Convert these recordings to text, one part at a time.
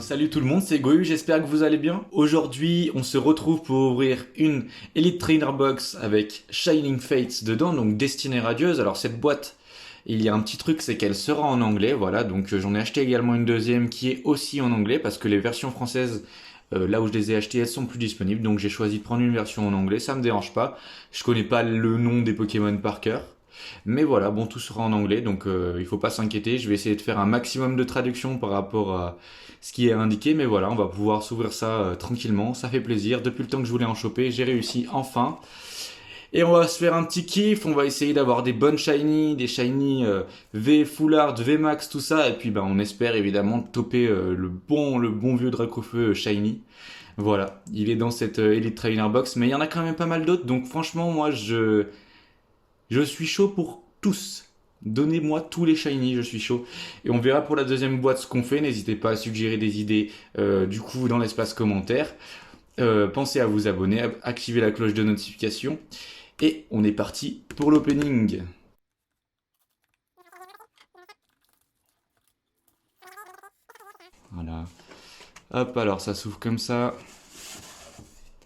Salut tout le monde, c'est Gohu, j'espère que vous allez bien. Aujourd'hui, on se retrouve pour ouvrir une Elite Trainer Box avec Shining Fates dedans, donc Destinée Radieuse. Alors cette boîte, il y a un petit truc, c'est qu'elle sera en anglais, voilà, donc j'en ai acheté également une deuxième qui est aussi en anglais, parce que les versions françaises, là où je les ai achetées, elles sont plus disponibles, donc j'ai choisi de prendre une version en anglais, ça me dérange pas. Je connais pas le nom des Pokémon par cœur. Mais voilà, bon, tout sera en anglais, donc il faut pas s'inquiéter. Je vais essayer de faire un maximum de traduction par rapport à ce qui est indiqué, mais voilà, on va pouvoir s'ouvrir ça tranquillement. Ça fait plaisir. Depuis le temps que je voulais en choper, j'ai réussi enfin. Et on va se faire un petit kiff. On va essayer d'avoir des bonnes shiny, des shiny V Full Art, V Max, tout ça. Et puis, ben, on espère évidemment toper le bon vieux Dracofeu shiny. Voilà, il est dans cette Elite Trainer Box, mais il y en a quand même pas mal d'autres. Donc franchement, moi, je suis chaud pour tous. Donnez-moi tous les shiny, je suis chaud. Et on verra pour la deuxième boîte ce qu'on fait. N'hésitez pas à suggérer des idées du coup dans l'espace commentaire. Pensez à vous abonner, à activer la cloche de notification. Et on est parti pour l'opening. Voilà. Hop, alors ça s'ouvre comme ça.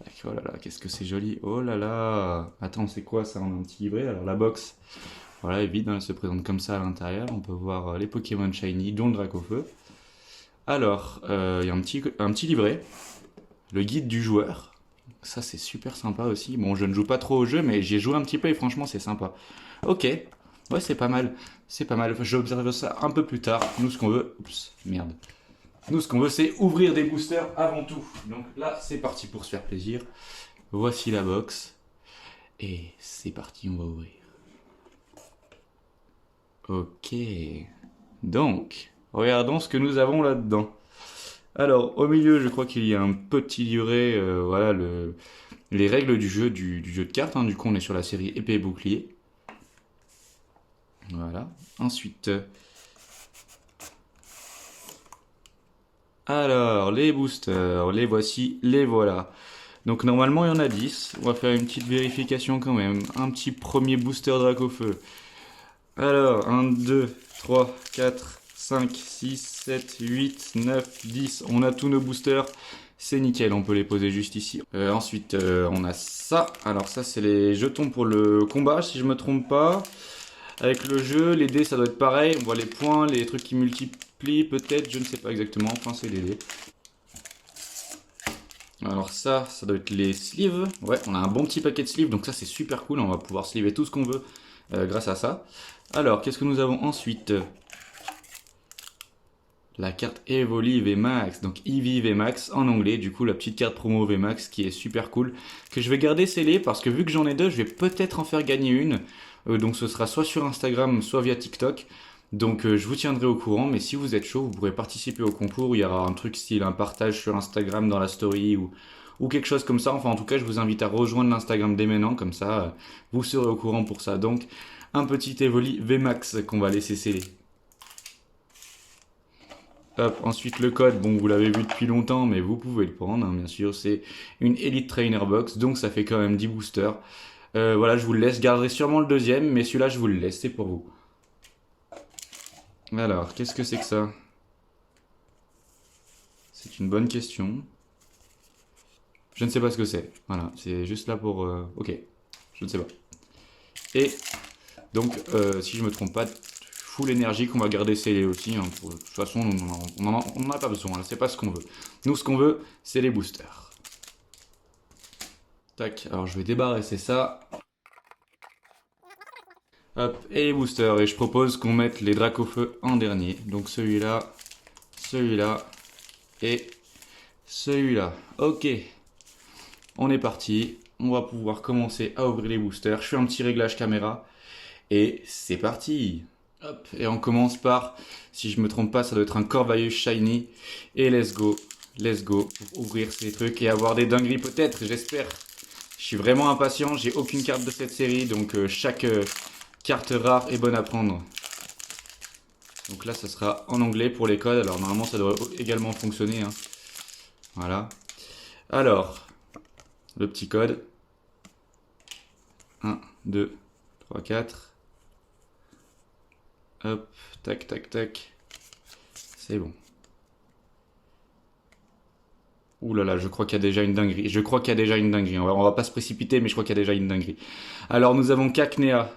Tac, oh là là, qu'est-ce que c'est joli. Oh là là. Attends, c'est quoi ça? On a un petit livret. Alors la box, voilà, elle est vide, hein, elle se présente comme ça à l'intérieur. On peut voir les Pokémon Shiny, dont le Dracofeu. Alors, il y a un petit livret, le guide du joueur. Ça, c'est super sympa aussi. Bon, je ne joue pas trop au jeu, mais j'y ai joué un petit peu et franchement, c'est sympa. Ok, ouais, c'est pas mal. C'est pas mal. J'observe ça un peu plus tard. Nous, ce qu'on veut. Oups, merde. Nous, ce qu'on veut, c'est ouvrir des boosters avant tout. Donc là, c'est parti pour se faire plaisir. Voici la box. Et c'est parti, on va ouvrir. Ok. Donc, regardons ce que nous avons là-dedans. Alors, au milieu, je crois qu'il y a un petit livret, voilà, les règles du jeu de cartes, hein. Du coup, on est sur la série épée et bouclier. Voilà. Ensuite, alors, les boosters, les voici, les voilà. Donc, normalement, il y en a 10. On va faire une petite vérification quand même. Un petit premier booster Dracofeu. Alors, 1, 2, 3, 4, 5, 6, 7, 8, 9, 10. On a tous nos boosters. C'est nickel, on peut les poser juste ici. Ensuite, on a ça. Alors ça, c'est les jetons pour le combat, si je me trompe pas. Avec le jeu, les dés, ça doit être pareil. On voit les points, les trucs qui multiplient, peut-être, je ne sais pas exactement. Enfin, c'est des dés. Alors ça doit être les sleeves. Ouais, on a un bon petit paquet de sleeves, donc ça, c'est super cool. On va pouvoir sleever tout ce qu'on veut grâce à ça. Alors, qu'est-ce que nous avons ensuite? La carte Evoli VMAX, donc Eevee VMAX en anglais, du coup la petite carte promo VMAX qui est super cool, que je vais garder scellée parce que vu que j'en ai deux, je vais peut-être en faire gagner une, donc ce sera soit sur Instagram, soit via TikTok, donc je vous tiendrai au courant, mais si vous êtes chaud, vous pourrez participer au concours, il y aura un truc style un partage sur Instagram dans la story ou quelque chose comme ça, enfin en tout cas je vous invite à rejoindre l'Instagram dès maintenant, comme ça vous serez au courant pour ça, donc un petit Evoli VMAX qu'on va laisser sceller. Hop, ensuite le code, bon vous l'avez vu depuis longtemps mais vous pouvez le prendre, hein, bien sûr, c'est une Elite Trainer Box, donc ça fait quand même 10 boosters. Voilà, je vous le laisse, je garderai sûrement le deuxième, mais celui-là je vous le laisse, c'est pour vous. Alors, qu'est-ce que c'est que ça? C'est une bonne question. Je ne sais pas ce que c'est, voilà, c'est juste là pour... Ok, je ne sais pas. Et donc, si je me trompe pas, full énergie qu'on va garder scellé aussi, hein, de toute façon on n'en a pas besoin, là, c'est pas ce qu'on veut. Nous ce qu'on veut, c'est les boosters. Tac, alors je vais débarrasser ça. Hop, et les boosters. Et je propose qu'on mette les Dracofeu en dernier. Donc celui-là et celui-là. Ok, on est parti. On va pouvoir commencer à ouvrir les boosters. Je fais un petit réglage caméra. Et c'est parti. Hop, et on commence par, si je me trompe pas, ça doit être un Corvailleux Shiny. Et let's go, pour ouvrir ces trucs et avoir des dingueries peut-être, j'espère. Je suis vraiment impatient, j'ai aucune carte de cette série, donc chaque carte rare est bonne à prendre. Donc là, ça sera en anglais pour les codes. Alors normalement, ça devrait également fonctionner, hein. Voilà. Alors, le petit code. 1, 2, 3, 4. Hop, tac, tac, tac. C'est bon. Ouh là là, je crois qu'il y a déjà une dinguerie. Je crois qu'il y a déjà une dinguerie. On va pas se précipiter, mais je crois qu'il y a déjà une dinguerie. Alors, nous avons Cacnea,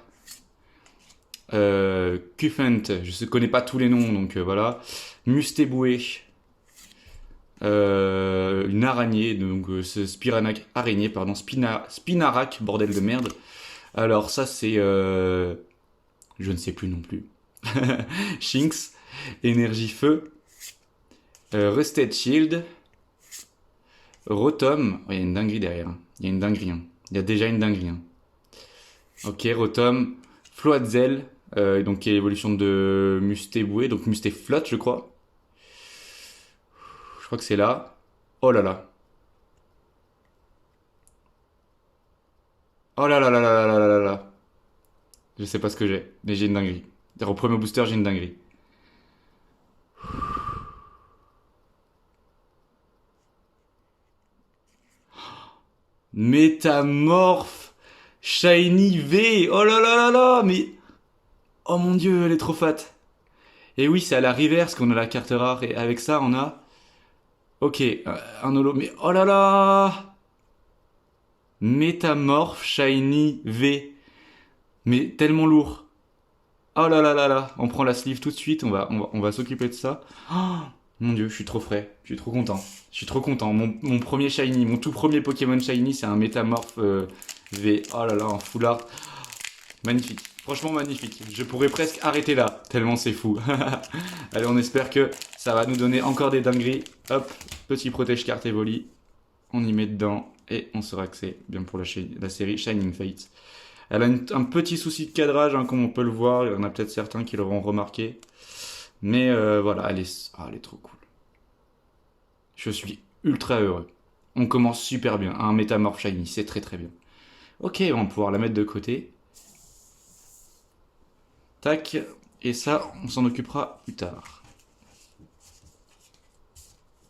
Cufant, je ne connais pas tous les noms, donc voilà. Mustéboué, une araignée, donc ce Spiranac, araignée, pardon, Spinarac, bordel de merde. Alors, ça, c'est. Je ne sais plus non plus. Shinx, Énergie Feu, Rusted Shield, Rotom. Oh, il y a une dinguerie derrière. Il y a une dinguerie. Hein. Il y a déjà une dinguerie. Hein. Ok, Rotom, Floatzel, donc qui est l'évolution de Mustéboué, donc Mustéflotte, je crois. Je crois que c'est là. Oh là là. Oh là là là là là là là là. Je sais pas ce que j'ai, mais j'ai une dinguerie. Au premier booster, j'ai une dinguerie. Métamorphe Shiny V. Oh là là là là, mais oh mon dieu, elle est trop fat. Et oui, c'est à la reverse qu'on a la carte rare et avec ça, on a ok, un holo, mais oh là là. Métamorphe Shiny V. Mais tellement lourd. Oh là là là là, on prend la sleeve tout de suite, on va s'occuper de ça. Oh, mon dieu, je suis trop frais, je suis trop content. Je suis trop content. Mon premier shiny, mon tout premier Pokémon shiny, c'est un Métamorphe V. Oh là là, en foulard. Magnifique, franchement magnifique. Je pourrais presque arrêter là, tellement c'est fou. Allez, on espère que ça va nous donner encore des dingueries. Hop, petit protège-carte Evoli. On y met dedans et on saura que c'est bien pour la série Shining Fates. Elle a un petit souci de cadrage, hein, comme on peut le voir. Il y en a peut-être certains qui l'auront remarqué. Mais voilà, elle est trop cool. Je suis ultra heureux. On commence super bien. Un Métamorph Shiny, c'est très très bien. Ok, on va pouvoir la mettre de côté. Tac. Et ça, on s'en occupera plus tard.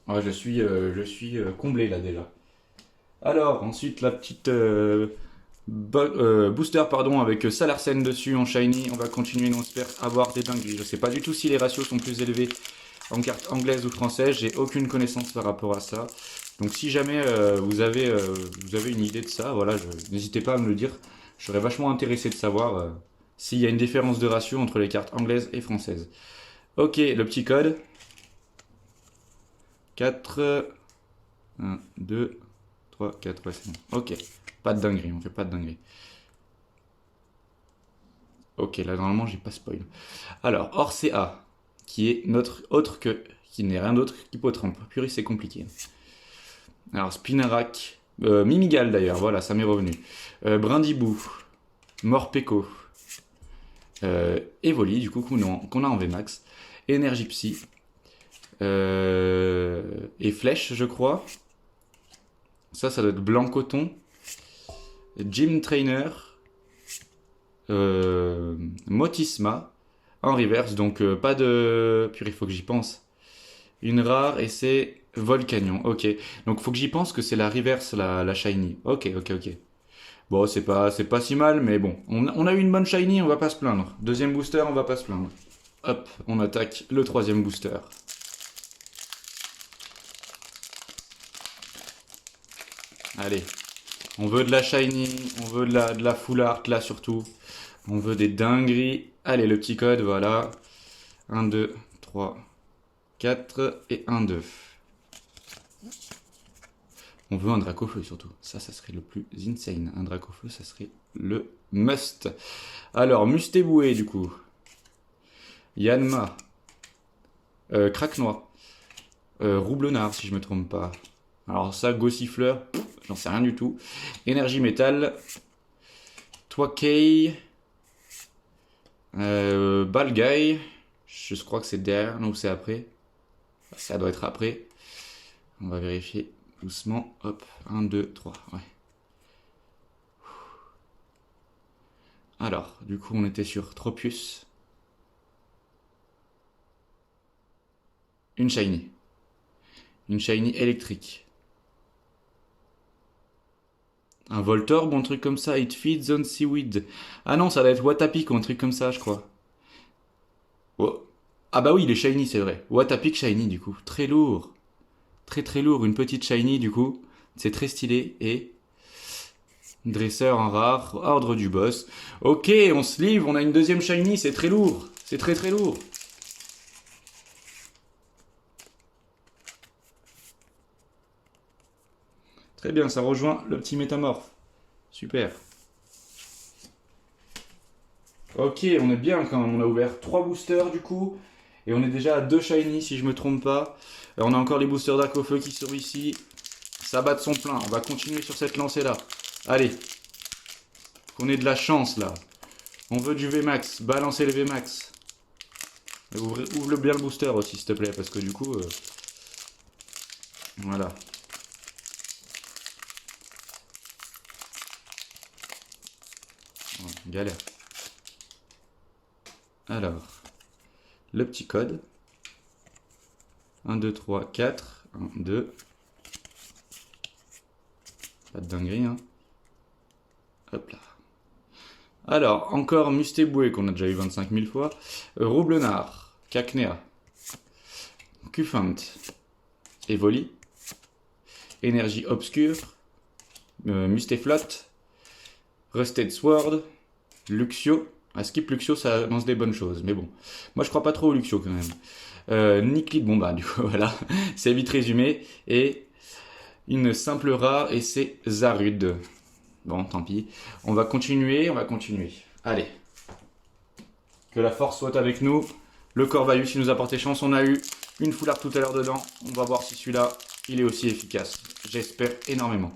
Ouais, je suis comblé là déjà. Alors, ensuite, la petite booster pardon, avec Salarsen dessus en shiny. On va continuer, on espère avoir des dingueries. Je sais pas du tout si les ratios sont plus élevés en carte anglaise ou française. J'ai aucune connaissance par rapport à ça. Donc si jamais vous avez une idée de ça, voilà, n'hésitez pas à me le dire. Je serais vachement intéressé de savoir s'il y a une différence de ratio entre les cartes anglaises et françaises. Ok, le petit code. 4, 1, 2, 3, 4, ouais c'est bon. Ok, pas de dinguerie, on fait pas de dinguerie. Ok, là normalement j'ai pas spoil. Alors, Orsea, qui est notre autre que, qui n'est rien d'autre qu'Hippotrampe. Purée, c'est compliqué. Alors, Spinarak, Mimigal d'ailleurs, voilà, ça m'est revenu. Brindibou, Morpeko, Evoli, du coup, qu'on a en VMAX. Énergie Psy, et Flèche, je crois. Ça doit être Blanc Coton. Gym Trainer, Motisma, en reverse, donc pas de... Purée, il faut que j'y pense. Une rare et c'est Volcanion, ok. Donc faut que j'y pense que c'est la reverse, la shiny. Ok, ok, ok. Bon, c'est pas si mal, mais bon. On a eu une bonne shiny, on va pas se plaindre. Deuxième booster, on va pas se plaindre. Hop, on attaque le troisième booster. Allez, on veut de la shiny, on veut de la full art là surtout. On veut des dingueries. Allez, le petit code, voilà. 1, 2, 3, 4 et 1, 2. On veut un Dracofeu surtout. Ça serait le plus insane. Un Dracofeu, ça serait le must. Alors, Mustéboué du coup. Yanma. Craquenois. Roublenard, si je me trompe pas. Alors ça, Gossifleur, j'en sais rien du tout. Énergie métal. Toakei. Balgai. Je crois que c'est derrière, non, c'est après. Ça doit être après. On va vérifier doucement. Hop, 1, 2, 3. Ouais. Alors, du coup, on était sur Tropius. Une shiny. Une shiny électrique. Un Voltorb ou un truc comme ça. It feeds on seaweed. Ah non, ça doit être Watapik ou un truc comme ça, je crois. Oh. Ah bah oui, il est shiny, c'est vrai. Watapik shiny, du coup. Très lourd. Très très lourd, une petite shiny du coup. C'est très stylé. Et dresseur en rare, ordre du boss. Ok, on se livre, on a une deuxième shiny, c'est très lourd. C'est très très lourd. Très bien, ça rejoint le petit métamorphe. Super. Ok, on est bien quand même. On a ouvert 3 boosters du coup. Et on est déjà à 2 shiny si je me trompe pas. On a encore les boosters d'Arcofeu qui sont ici. Ça bat de son plein. On va continuer sur cette lancée là. Allez. Qu'on ait de la chance là. On veut du VMAX. Balancez les VMAX. Ouvre bien le booster aussi s'il te plaît. Parce que du coup... Voilà. Oh, galère. Alors, le petit code. 1, 2, 3, 4. 1, 2. Pas de dinguerie, hein. Hop là. Alors, encore Mustéboué qu'on a déjà eu 25 000 fois. Roublenard. Cacnea. Cufant. Evoli. Énergie Obscure. Mustéflot. Rusted Sword. Luxio. À skip Luxio, ça annonce des bonnes choses, mais bon. Moi, je crois pas trop au Luxio quand même. Niclid, bon bah, du coup, voilà. C'est vite résumé. Et une simple rare, et c'est Zarud. Bon, tant pis. On va continuer, on va continuer. Allez. Que la force soit avec nous. Le Corvalus, il nous a porté chance. On a eu une foularde tout à l'heure dedans. On va voir si celui-là, il est aussi efficace. J'espère énormément.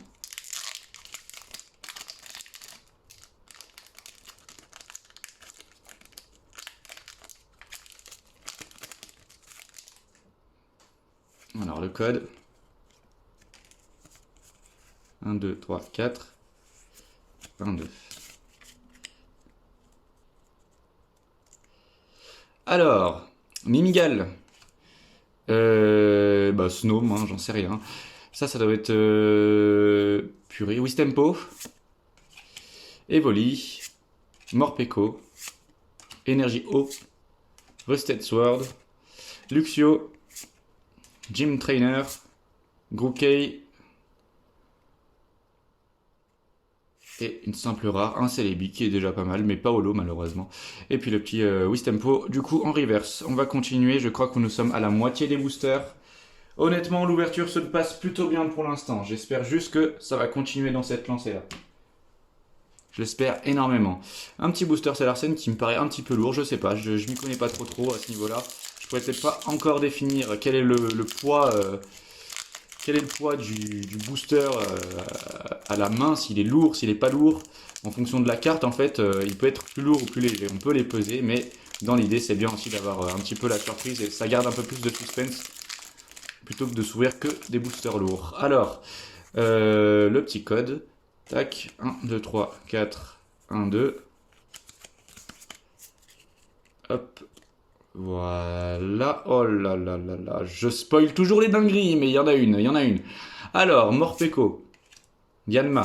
Alors, le code. 1, 2, 3, 4. 1, 2. Alors, Mimigal. Bah, Snom, hein, j'en sais rien. Ça doit être... purée. Wistempo. Evoli. Morpeko. Énergie O. Rusted Sword. Luxio. Gym Trainer. Grookey. Et une simple rare, un Celebi qui est déjà pas mal, mais pas holo malheureusement. Et puis le petit Wistempo, du coup en reverse. On va continuer, je crois que nous sommes à la moitié des boosters. Honnêtement, l'ouverture se passe plutôt bien pour l'instant. J'espère juste que ça va continuer dans cette lancée-là. Je l'espère énormément. Un petit booster Salarsen qui me paraît un petit peu lourd, je sais pas, je m'y connais pas trop à ce niveau-là. Je pourrais peut-être pas encore définir quel est le poids... Quel est le poids du booster à la main, s'il est lourd, s'il est pas lourd. En fonction de la carte, en fait, il peut être plus lourd ou plus léger. On peut les peser, mais dans l'idée, c'est bien aussi d'avoir un petit peu la surprise et ça garde un peu plus de suspense plutôt que de s'ouvrir que des boosters lourds. Alors, le petit code. Tac, 1, 2, 3, 4, 1, 2. Hop. Voilà, oh là là là là, je spoil toujours les dingueries, mais il y en a une, il y en a une. Alors, Morpeko, Yanma,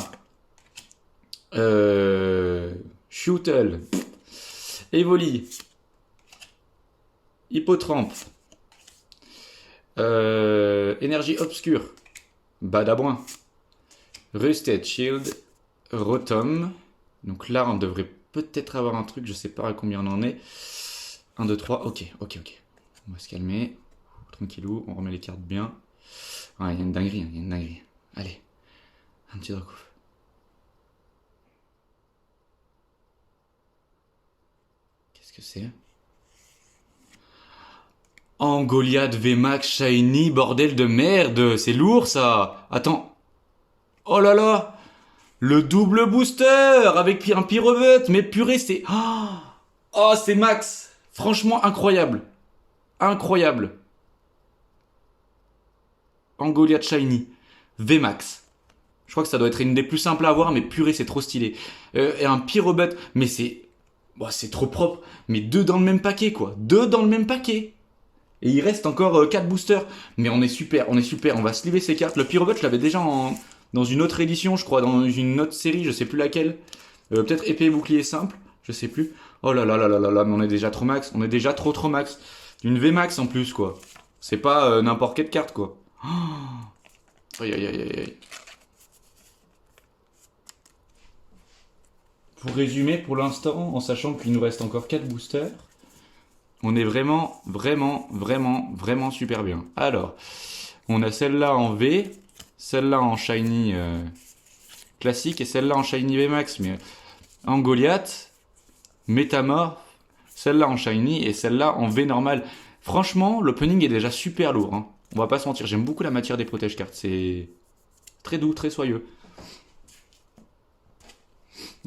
Shootle, Evoli, Hippotrampe, Énergie Obscure, Badabouin, Rusted Shield, Rotom. Donc là, on devrait peut-être avoir un truc, je sais pas à combien on en est. 1, 2, 3, ok. On va se calmer. Tranquillou, on remet les cartes bien. Ah, il y a une dinguerie, Allez, un petit Dracouf. Qu'est-ce que c'est? Goliath VMAX Shiny, bordel de merde. C'est lourd, ça. Attends. Oh là là. Le double booster avec un Pyrovut. Mais purée, c'est... Oh, c'est max. Franchement, incroyable. Incroyable. Goliath Shiny. VMAX. Je crois que ça doit être une des plus simples à avoir, mais purée, c'est trop stylé. Et un Pyrobut, mais c'est... Bon, c'est trop propre. Mais 2 dans le même paquet, quoi. 2 dans le même paquet. Et il reste encore 4 boosters. Mais on est super. On va sliver ces cartes. Le Pyrobut, je l'avais déjà dans une autre édition, je crois. Dans une autre série, je sais plus laquelle. Peut-être épée et bouclier simple. Je sais plus. Oh là là là là là là, mais on est déjà trop max. On est déjà trop max. Une VMAX en plus, quoi. C'est pas n'importe quelle carte, quoi. Aïe aïe aïe aïe aïe. Pour résumer, pour l'instant, en sachant qu'il nous reste encore 4 boosters, on est vraiment, vraiment, vraiment, vraiment super bien. Alors, on a celle-là en V, celle-là en Shiny classique et celle-là en Shiny VMAX. Mais en Goliath, Métamorph, celle-là en Shiny et celle-là en V normal. Franchement, l'opening est déjà super lourd. Hein. On va pas se mentir, j'aime beaucoup la matière des protège cartes. C'est très doux, très soyeux.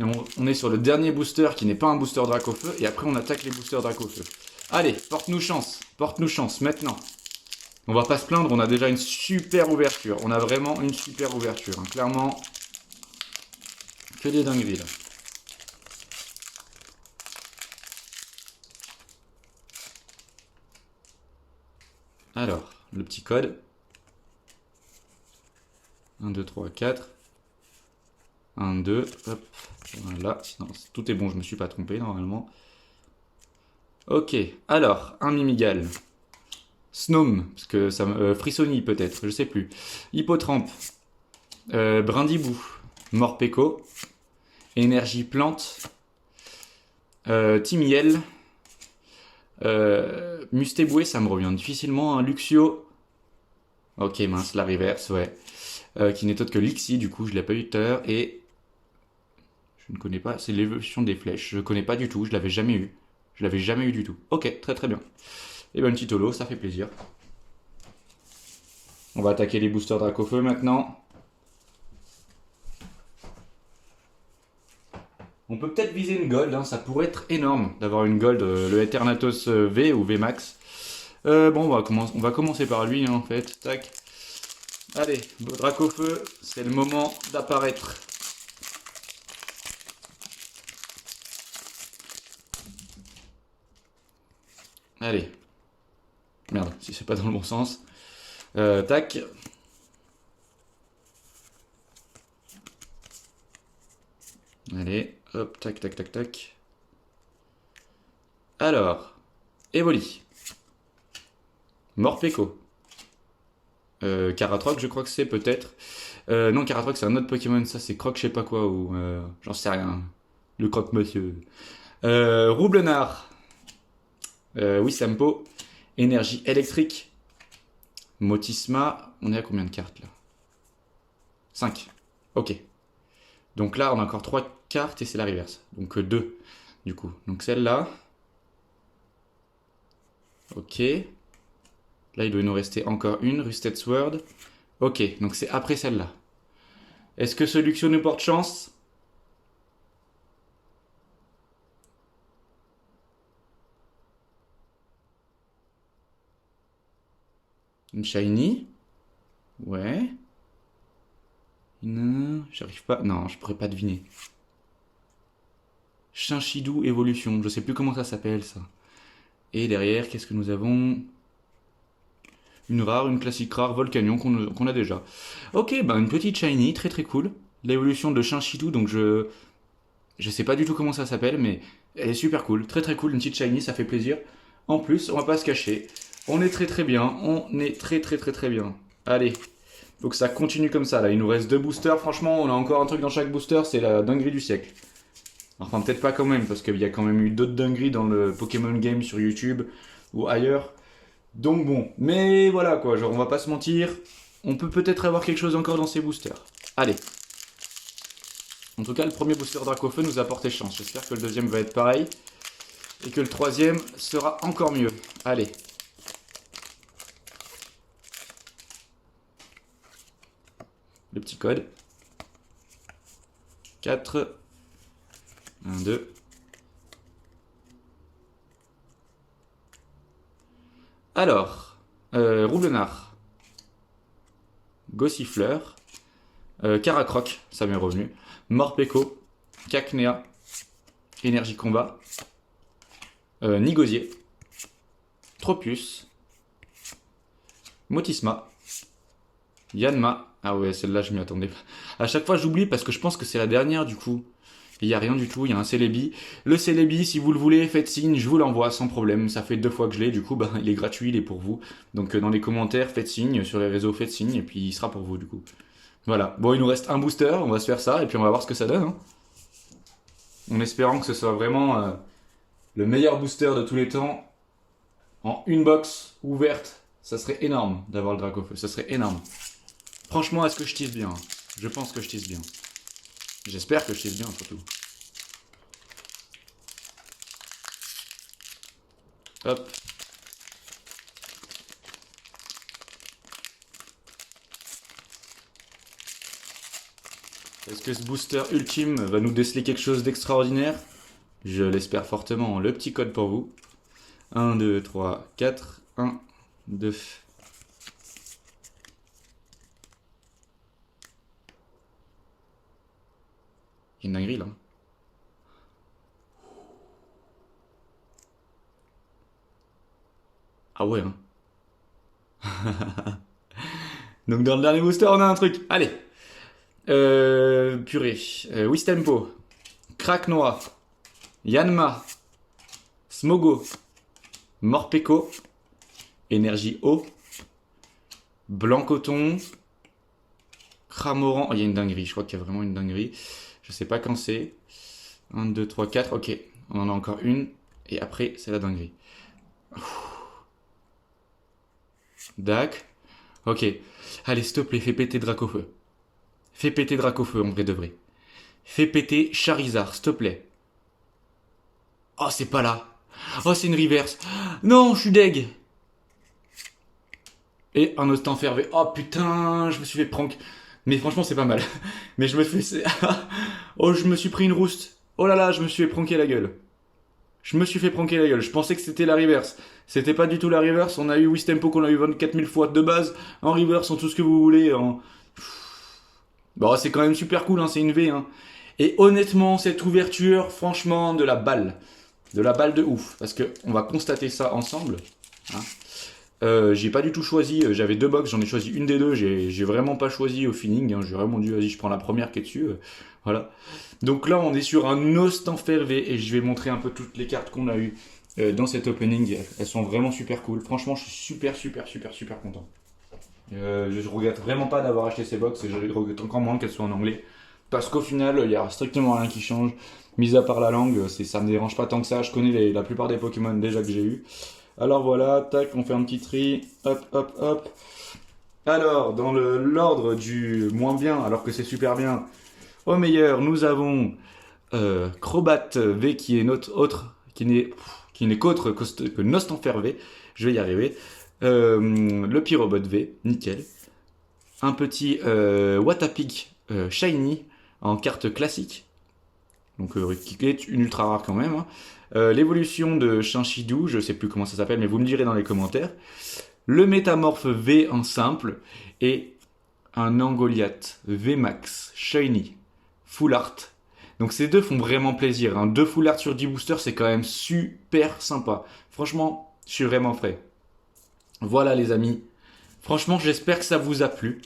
Et on est sur le dernier booster qui n'est pas un booster Dracofeu. Et après, on attaque les boosters Dracofeu. Allez, porte-nous chance maintenant. On va pas se plaindre, on a déjà une super ouverture. On a vraiment une super ouverture. Hein. Clairement, que des dingueries là. Alors, le petit code. 1, 2, 3, 4. 1, 2, hop, voilà. Non, tout est bon, je me suis pas trompé normalement. Ok, alors, un Mimigal. Snom, parce que ça me... Frissoni peut-être, je sais plus. Hippotrampe. Brindibou. Morpeko. Énergie plante. Timiel. Mustéboué, ça me revient difficilement. Un Luxio. Ok, mince, la reverse, ouais. Qui n'est autre que Lixie, du coup, je l'ai pas eu tout à l'heure. Et je ne connais pas, c'est l'évolution des flèches. Je connais pas du tout, je l'avais jamais eu. Je l'avais jamais eu du tout. Ok, très très bien. Et ben, un petit holo, ça fait plaisir. On va attaquer les boosters Dracofeu maintenant. On peut peut-être viser une gold, hein, ça pourrait être énorme d'avoir une gold, le Eternatus V ou V Max. Bon, on va commencer par lui hein, en fait. Tac. Allez, Dracofeu, c'est le moment d'apparaître. Allez. Merde, si c'est pas dans le bon sens. Tac. Allez, hop, tac, tac, tac, tac. Alors, Evoli. Morpeko. Caratroc, je crois que c'est peut-être. Non, Caratroc, c'est un autre Pokémon, ça c'est Croc, je sais pas quoi, ou j'en sais rien. Le croque-monsieur. Roublenard. Wissampo. Énergie électrique. Motisma. On est à combien de cartes là? 5. Ok. Donc là, on a encore 3 cartes et c'est la reverse. Donc 2 du coup. Donc celle-là. Ok. Là, il doit nous rester encore une. Rusted Sword. Ok, donc c'est après celle-là. Est-ce que ce Luxio nous porte chance? Une Shiny? Ouais. Non, j'arrive pas. Non, je pourrais pas deviner. Chinchidou évolution. Je sais plus comment ça s'appelle ça. Et derrière, qu'est-ce que nous avons? Une rare, une classique rare, Volcanion qu'on a déjà. Ok, bah une petite shiny, très très cool. L'évolution de Chinchidou, donc je sais pas du tout comment ça s'appelle, mais elle est super cool, très très cool, une petite shiny, ça fait plaisir. En plus, on va pas se cacher, on est très très bien, on est très très très très bien. Allez, donc ça continue comme ça là, il nous reste 2 boosters, franchement on a encore un truc dans chaque booster, c'est la dinguerie du siècle. Enfin peut-être pas quand même, parce qu'il y a quand même eu d'autres dingueries dans le Pokémon Game sur YouTube ou ailleurs. Donc bon, mais voilà quoi, genre on va pas se mentir, on peut peut-être avoir quelque chose encore dans ces boosters. Allez. En tout cas, le premier booster Dracofeu nous a porté chance. J'espère que le deuxième va être pareil. Et que le troisième sera encore mieux. Allez. Le petit code. 4. 1, 2. Alors. Roublenard. Gossifleur. Caracroc, ça m'est revenu. Morpeko. Cacnea. Énergie combat. Nigosier. Tropius. Motisma. Yanma. Ah ouais, celle-là, je m'y attendais pas. À chaque fois, j'oublie parce que je pense que c'est la dernière du coup. Il n'y a rien du tout, il y a un Celebi. Le Celebi, si vous le voulez, faites signe, je vous l'envoie sans problème. Ça fait 2 fois que je l'ai, du coup, bah, il est gratuit, il est pour vous. Donc dans les commentaires, faites signe, sur les réseaux, faites signe, et puis il sera pour vous, du coup. Voilà, bon, il nous reste un booster, on va se faire ça, et puis on va voir ce que ça donne. Hein. En espérant que ce soit vraiment le meilleur booster de tous les temps. En une box ouverte, ça serait énorme d'avoir le Dracofeu, ça serait énorme. Franchement, est-ce que je tease bien? Je pense que je tease bien. J'espère que je tease bien, surtout. Hop. Est-ce que ce booster ultime va nous déceler quelque chose d'extraordinaire? Je l'espère fortement. Le petit code pour vous. 1, 2, 3, 4. 1, 2. Il y a une dinguerie là. Ah ouais, hein. Donc dans le dernier booster, on a un truc. Allez. Purée. Wistempo. Crack Noir. Yanma. Smogo. Morpeko. Énergie eau. Blanc coton. Cramoran. Oh, il y a une dinguerie. Je crois qu'il y a vraiment une dinguerie. Je sais pas quand c'est. 1, 2, 3, 4. Ok. On en a encore une. Et après, c'est la dinguerie. Dac. Ok. Allez, s'il te plaît, fais péter Dracofeu. Fais péter Dracofeu, en vrai de vrai. Fais péter Charizard, s'il te plaît. Oh, c'est pas là. Oh, c'est une reverse. Non, je suis deg. Et un instant fervé. Oh putain, je me suis fait prank. Mais franchement, c'est pas mal. Mais je me fais... Oh, je me suis pris une rouste. Oh là là, je me suis fait pranker la gueule. Je me suis fait pranker la gueule. Je pensais que c'était la reverse. C'était pas du tout la reverse. On a eu Wistempo qu'on a eu 24 000 fois de base. En reverse, en tout ce que vous voulez. Bon, c'est quand même super cool, hein, c'est une V. Hein. Et honnêtement, cette ouverture, franchement, de la balle. De la balle de ouf. Parce que on va constater ça ensemble. Hein. J'ai pas du tout choisi. J'avais 2 box, j'en ai choisi une des deux. J'ai vraiment pas choisi au feeling. Hein. J'ai vraiment dit, vas-y, je prends la première qui est dessus. Voilà. Donc là, on est sur un Nostanfervé. Et je vais montrer un peu toutes les cartes qu'on a eues dans cet opening. Elles sont vraiment super cool. Franchement, je suis super content. Je regrette vraiment pas d'avoir acheté ces box et je regrette encore moins qu'elles soient en anglais. Parce qu'au final, il y a strictement rien qui change. Mis à part la langue, ça me dérange pas tant que ça. Je connais la plupart des Pokémon déjà que j'ai eu. Alors voilà, tac, on fait un petit tri. Hop, hop, hop. Alors, dans l'ordre du moins bien, alors que c'est super bien, au meilleur, nous avons Crobat V qui est notre autre, qui n'est qu'autre que Nostanfer V. Je vais y arriver. Le Pyrobot V, nickel. Un petit Watapig Shiny en carte classique. Donc qui est une ultra rare quand même. Hein. L'évolution de Chinchidou, je sais plus comment ça s'appelle, mais vous me direz dans les commentaires. Le Métamorphe V en simple. Et un Angoliath V Max Shiny Full Art. Donc ces deux font vraiment plaisir. Hein. 2 Full Art sur 10 boosters, c'est quand même super sympa. Franchement, je suis vraiment frais. Voilà les amis. Franchement, j'espère que ça vous a plu.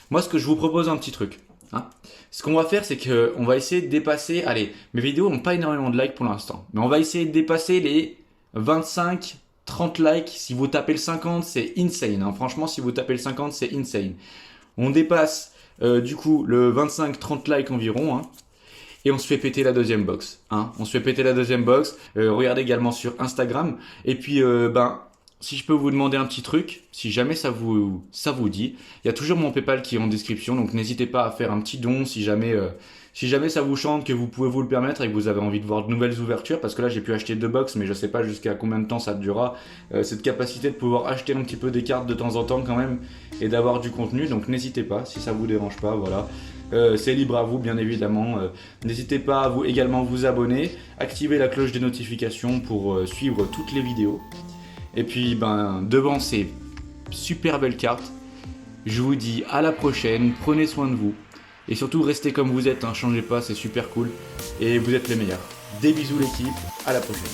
Moi, ce que je vous propose, un petit truc. Hein. Ce qu'on va faire, c'est qu'on va essayer de dépasser... Allez, mes vidéos n'ont pas énormément de likes pour l'instant. Mais on va essayer de dépasser les 25, 30 likes. Si vous tapez le 50, c'est insane. Hein. Franchement, si vous tapez le 50, c'est insane. On dépasse du coup le 25-30 likes environ. Hein. Et on se fait péter la deuxième box. Hein. On se fait péter la deuxième box. Regardez également sur Instagram. Et puis, si je peux vous demander un petit truc, si jamais ça vous dit, il y a toujours mon PayPal qui est en description, donc n'hésitez pas à faire un petit don si jamais ça vous chante, que vous pouvez vous le permettre et que vous avez envie de voir de nouvelles ouvertures, parce que là j'ai pu acheter 2 box, mais je sais pas jusqu'à combien de temps ça durera, cette capacité de pouvoir acheter un petit peu des cartes de temps en temps quand même, et d'avoir du contenu, donc n'hésitez pas, si ça vous dérange pas, voilà. C'est libre à vous bien évidemment. N'hésitez pas à également vous abonner, activer la cloche des notifications pour suivre toutes les vidéos. Et puis devant ces super belles cartes, je vous dis à la prochaine, prenez soin de vous. Et surtout restez comme vous êtes, hein, changez pas, c'est super cool. Et vous êtes les meilleurs. Des bisous l'équipe, à la prochaine.